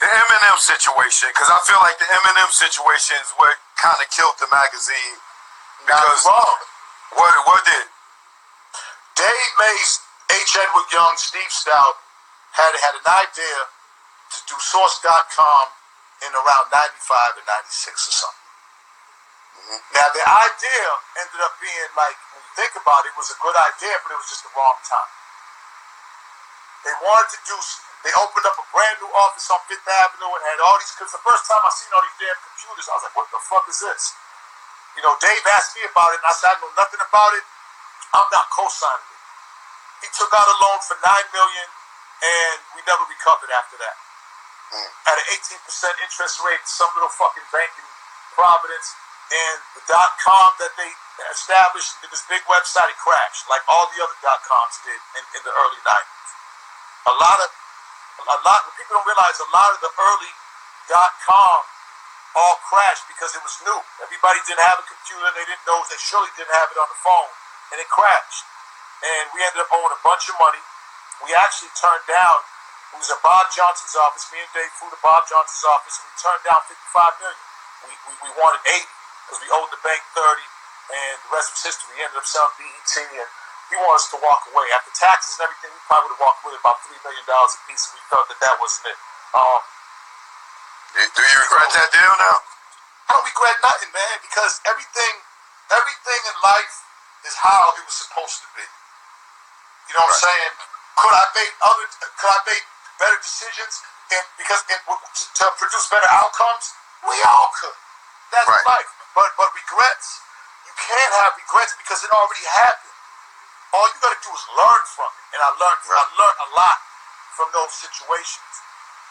Eminem situation, because I feel like the Eminem situation is what kind of killed the magazine. Because what did? Dave Mays, H. Edward Young, Steve Stout had an idea to do Source.com in around 95 or 96 or something. Mm-hmm. Now, the idea ended up being, like, when you think about it, it was a good idea, but it was just the wrong time. They opened up a brand new office on Fifth Avenue and had all these, because the first time I seen all these damn computers, I was like, what the fuck is this? You know, Dave asked me about it, and I said, I know nothing about it. I'm not co-signing it. He took out a loan for $9 million, and we never recovered after that. At an 18% interest rate, some little fucking bank in Providence, and the .com that they established, this big website, it crashed, like all the other .coms did in the early 90s. A lot of people don't realize a lot of the early .com all crashed because it was new. Everybody didn't have a computer. They didn't know. They surely didn't have it on the phone, and it crashed. And we ended up owing a bunch of money. We actually turned down. It was at Bob Johnson's office. Me and Dave flew to Bob Johnson's office, and we turned down $55 million. We wanted 80 because we owed the bank 30, and the rest was history. We ended up selling BET, and he wanted us to walk away. After taxes and everything, we probably would have walked away with about $3 million a piece, and we felt that wasn't it. Do you regret that deal now? I don't regret nothing, man, because everything in life is how it was supposed to be. You know what I'm saying? Could I make better decisions to produce better outcomes? We all could. That's life. But regrets, you can't have regrets because it already happened. All you got to do is learn from it, and I learned a lot from those situations.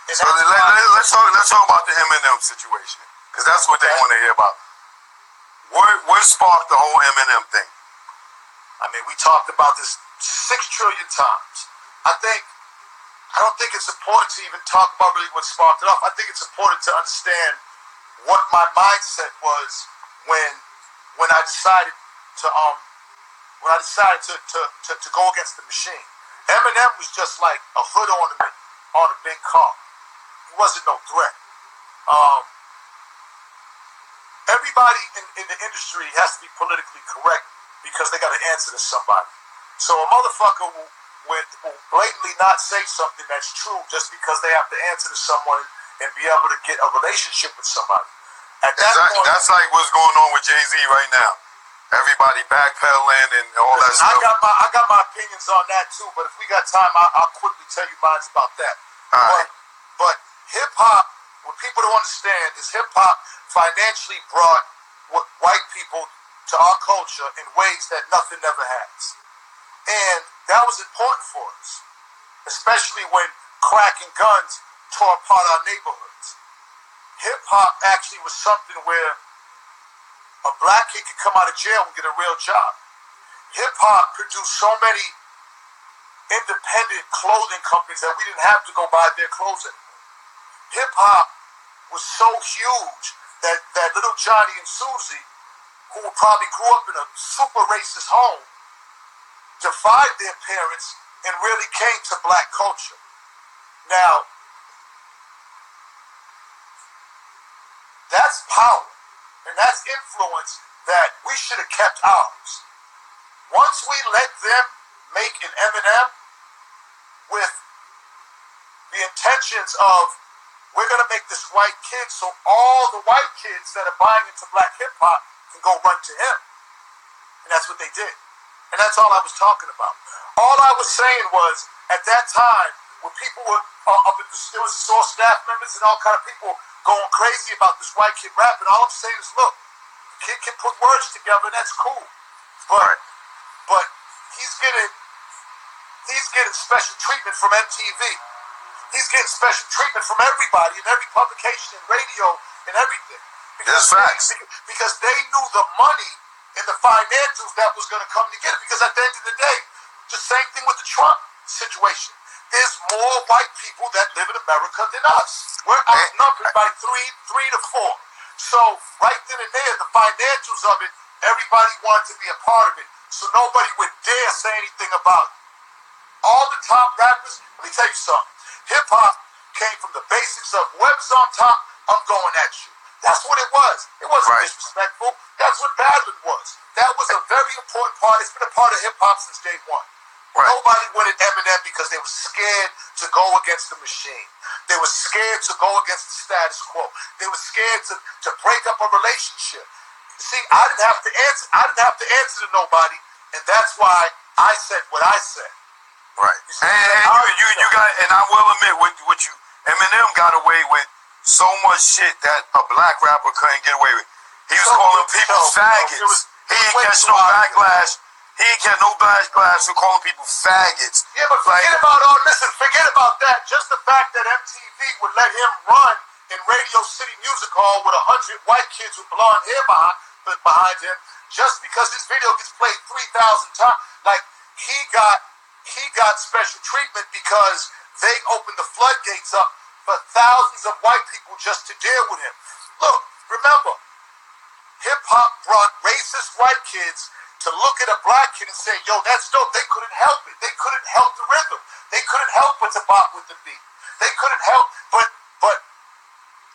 And so let's talk about the Eminem situation, because that's what they want to hear about. What sparked the whole Eminem thing? I mean, we talked about this 6 trillion times. I don't think it's important to even talk about really what sparked it off. I think it's important to understand what my mindset was when I decided to go against the machine. Eminem was just like a hood ornament on a big car. He wasn't no threat. Everybody in the industry has to be politically correct because they got to answer to somebody. So a motherfucker will blatantly not say something that's true just because they have to answer to someone and be able to get a relationship with somebody. At that point, that's like what's going on with Jay-Z right now. Everybody backpedaling and all that stuff. I got my opinions on that too, but if we got time, I'll quickly tell you mine about that. But hip hop, what people don't understand is hip hop financially brought white people to our culture in ways that nothing ever has. And that was important for us, especially when crack and guns tore apart our neighborhoods. Hip-hop actually was something where a black kid could come out of jail and get a real job. Hip-hop produced so many independent clothing companies that we didn't have to go buy their clothes anymore. Hip-hop was so huge that little Johnny and Susie, who probably grew up in a super racist home, defied their parents and really came to black culture. Now, that's power and that's influence that we should have kept ours. Once we let them make an Eminem with the intentions of, we're going to make this white kid so all the white kids that are buying into black hip-hop can go run to him. And that's what they did. And that's all I was talking about. All I was saying was, at that time, when people were there was Source staff members and all kind of people going crazy about this white kid rapping, all I'm saying is, look, the kid can put words together, and that's cool. But he's getting special treatment from MTV. He's getting special treatment from everybody in every publication and radio and everything. Because they knew the money and the financials that was going to come to get it. Because at the end of the day, the same thing with the Trump situation. There's more white people that live in America than us. We're outnumbered by three to four. So right then and there, the financials of it, everybody wanted to be a part of it. So nobody would dare say anything about it. All the top rappers, let me tell you something. Hip-hop came from the basics of whoever's on top, I'm going at you. That's what it was. It wasn't disrespectful. That's what battling was. That was a very important part. It's been a part of hip-hop since day one. Right. Nobody wanted Eminem because they were scared to go against the machine. They were scared to go against the status quo. They were scared to break up a relationship. See, I didn't have to answer to nobody, and that's why I said what I said. Right. You got, and I will admit, what you, Eminem got away with so much shit that a black rapper couldn't get away with. He was calling people faggots. He ain't catch no backlash. He ain't get no backlash for calling people faggots. Yeah, but forget about that. Just the fact that MTV would let him run in Radio City Music Hall with 100 white kids with blonde hair behind him, just because his video gets played 3,000 times. Like, he got special treatment because they opened the floodgates up for thousands of white people just to deal with him. Look, remember, hip-hop brought racist white kids to look at a black kid and say, yo, that's dope. They couldn't help it. They couldn't help the rhythm. They couldn't help but to bop with the beat. They couldn't help, but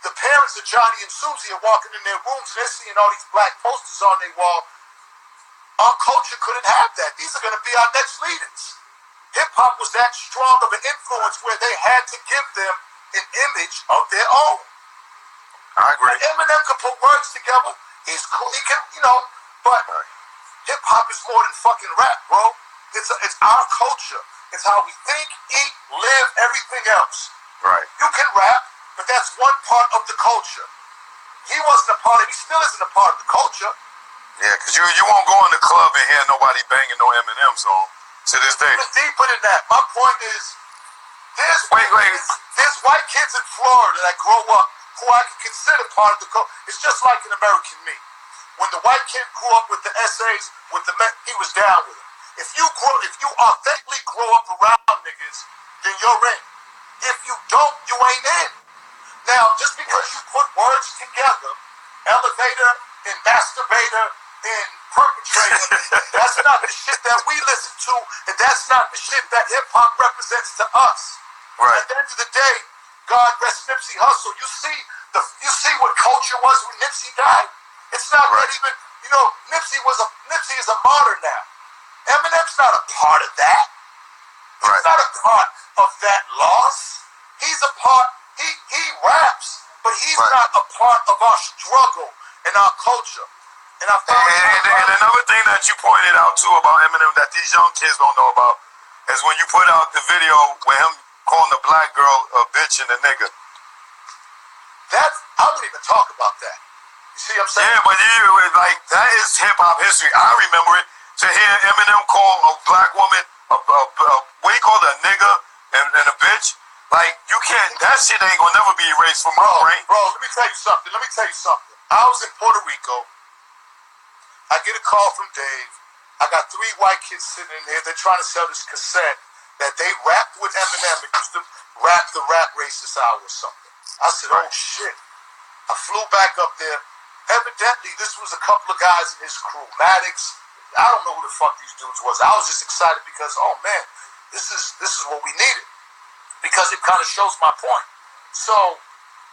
the parents of Johnny and Susie are walking in their rooms and they're seeing all these black posters on their wall. Our culture couldn't have that. These are going to be our next leaders. Hip-hop was that strong of an influence where they had to give them an image of their own. I agree. And Eminem could put words together. He's cool. He can, but hip-hop is more than fucking rap, bro. It's our culture. It's how we think, eat, live, everything else. Right. You can rap, but that's one part of the culture. He wasn't a part of it. He still isn't a part of the culture. Yeah, because you won't go in the club and hear nobody banging no Eminem song to this day. It's deeper than that. My point is, there's white kids in Florida that grow up who I can consider part of the culture. It's just like an American Me. When the white kid grew up with the essays, with the men, he was down with it. If you authentically grow up around niggas, then you're in. If you don't, you ain't in. Now, just because you put words together, elevator and masturbator and perpetrator, that's not the shit that we listen to, and that's not the shit that hip-hop represents to us. Right. At the end of the day, God rest Nipsey Hussle. You see what culture was when Nipsey died? It's not that even, Nipsey is a martyr now. Eminem's not a part of that. He's not a part of that loss. He's a part, he raps, but he's not a part of our struggle and our culture. And another thing that you pointed out too about Eminem that these young kids don't know about is when you put out the video with him calling the black girl a bitch and a nigga. I wouldn't even talk about that. You see what I'm saying? Yeah, but that is hip-hop history. I remember it. To hear Eminem call a black woman what do you call it, a nigga and a bitch? Like, you can't, that shit ain't gonna never be erased from my brain. Bro, let me tell you something. I was in Puerto Rico. I get a call from Dave. I got 3 white kids sitting in here. They're trying to sell this cassette that they rapped with Eminem. It used to rap the Rap Racist Hour or something. I said, oh shit. I flew back up there. Evidently, this was a couple of guys in his crew. Maddox. I don't know who the fuck these dudes was. I was just excited because, oh man, this is what we needed. Because it kind of shows my point. So,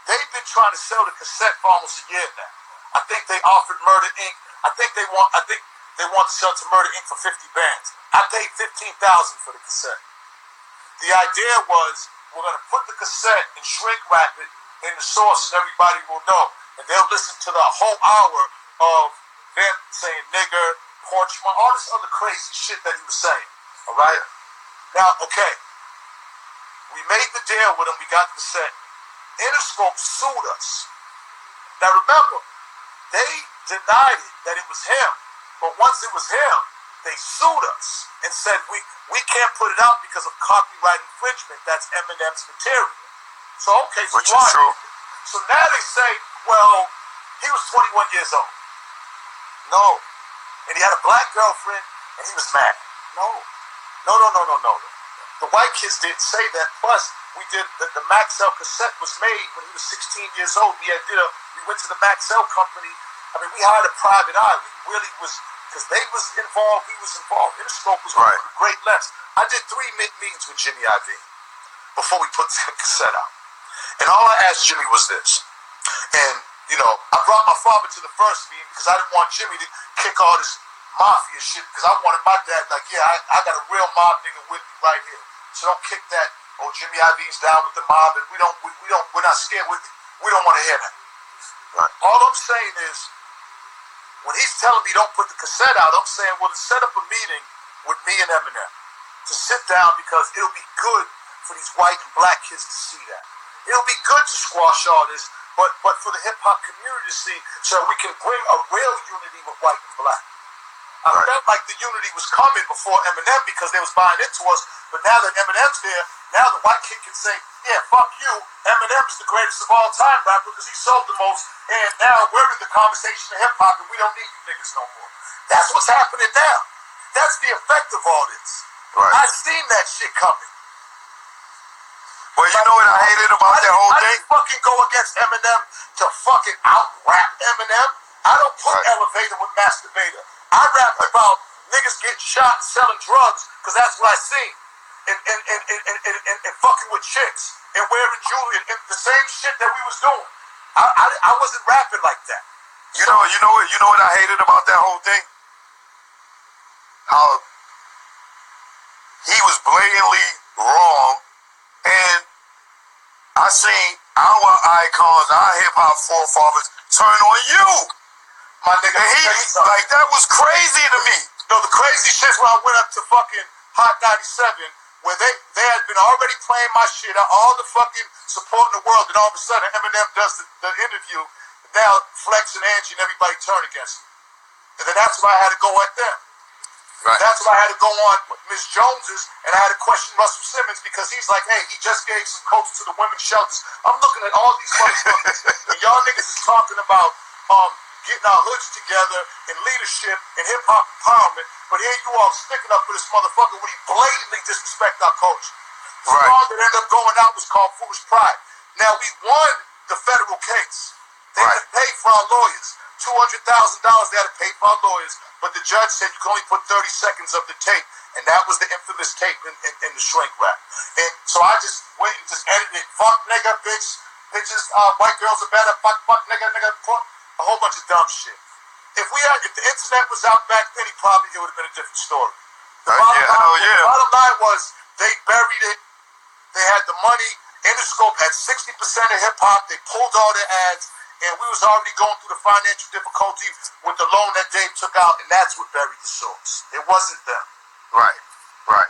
they've been trying to sell the cassette for almost a year now. I think they offered Murder Inc. I think they want to sell to Murder Inc. for 50 bands. I paid $15,000 for the cassette. The idea was, we're going to put the cassette and shrink wrap it in the source and everybody will know. And they'll listen to the whole hour of them saying nigger, porch, all this other crazy shit that he was saying. All right? Now, okay. We made the deal with him. We got the cassette. Interscope sued us. Now, remember, they denied it, that it was him. But once it was him, they sued us and said, we can't put it out because of copyright infringement. That's Eminem's material. So, okay, so which is true. So now they say, well, he was 21 years old. No. And he had a black girlfriend, and he was mad. No. The white kids didn't say that. Plus, we did the Maxell cassette was made when he was 16 years old. We went to the Maxell company. I mean, we hired a private eye. We really was, because they was involved, he was involved. Interscope was one of the great lefts. I did 3 meetings with Jimmy Iovine before we put the cassette out. And all I asked Jimmy was this. And, you know, I brought my father to the first meeting because I didn't want Jimmy to kick all this mafia shit because I wanted my dad, like, yeah, I got a real mob nigga with me right here. So don't kick that, oh, Jimmy Iovine's down with the mob and we're not scared with it. We don't want to hear that. Right. All I'm saying is, when he's telling me don't put the cassette out, I'm saying, well, set up a meeting with me and Eminem to sit down because it'll be good for these white and black kids to see that. It'll be good to squash all this, but for the hip-hop community to see so we can bring a real unity with white and black. I felt like the unity was coming before Eminem because they was buying into us, but now that Eminem's there, now the white kid can say, yeah, fuck you, Eminem is the greatest of all time rapper because he sold the most, and now we're in the conversation of hip-hop and we don't need you niggas no more. That's what's happening now. That's the effect of all this. Right. I seen that shit coming. Well, you know what I hated about that whole thing? I didn't fucking go against Eminem to fucking out-rap Eminem. I don't put Elevator with Masturbator. I rapped about niggas getting shot and selling drugs because that's what I seen. And fucking with chicks and wearing jewelry and the same shit that we was doing. I wasn't rapping like that. You know what I hated about that whole thing? How he was blatantly wrong, and I seen our icons, our hip hop forefathers turn on you. My nigga, and he like that was crazy to me. No, the crazy shit's when I went up to fucking Hot 97, where they had been already playing my shit, all the fucking support in the world, and all of a sudden Eminem does the interview. Now Flex and Angie and everybody turn against him, and then that's when I had to go at them. Right. That's why I had to go on Miss Jones's, and I had to question Russell Simmons because he's like, hey, he just gave some coats to the women's shelters. I'm looking at all these motherfuckers, and y'all niggas is talking about getting our hoods together in leadership and hip-hop empowerment, but here you all sticking up for this motherfucker when he blatantly disrespect our culture. The song that ended up going out was called Foolish Pride. Now, we won the federal case. They had to pay for our lawyers. $200,000 they had to pay for our lawyers, but the judge said you can only put 30 seconds of the tape, and that was the infamous tape in the shrink wrap. And so I just went and just edited it. Fuck nigga, bitch, bitches, white girls are better, fuck nigga, fuck, a whole bunch of dumb shit. If the internet was out back then, it would have been a different story. The bottom line was they buried it. They had the money. Interscope had 60% of hip-hop. They pulled all their ads. And we was already going through the financial difficulty with the loan that Dave took out, and that's what buried the source. It wasn't them. Right.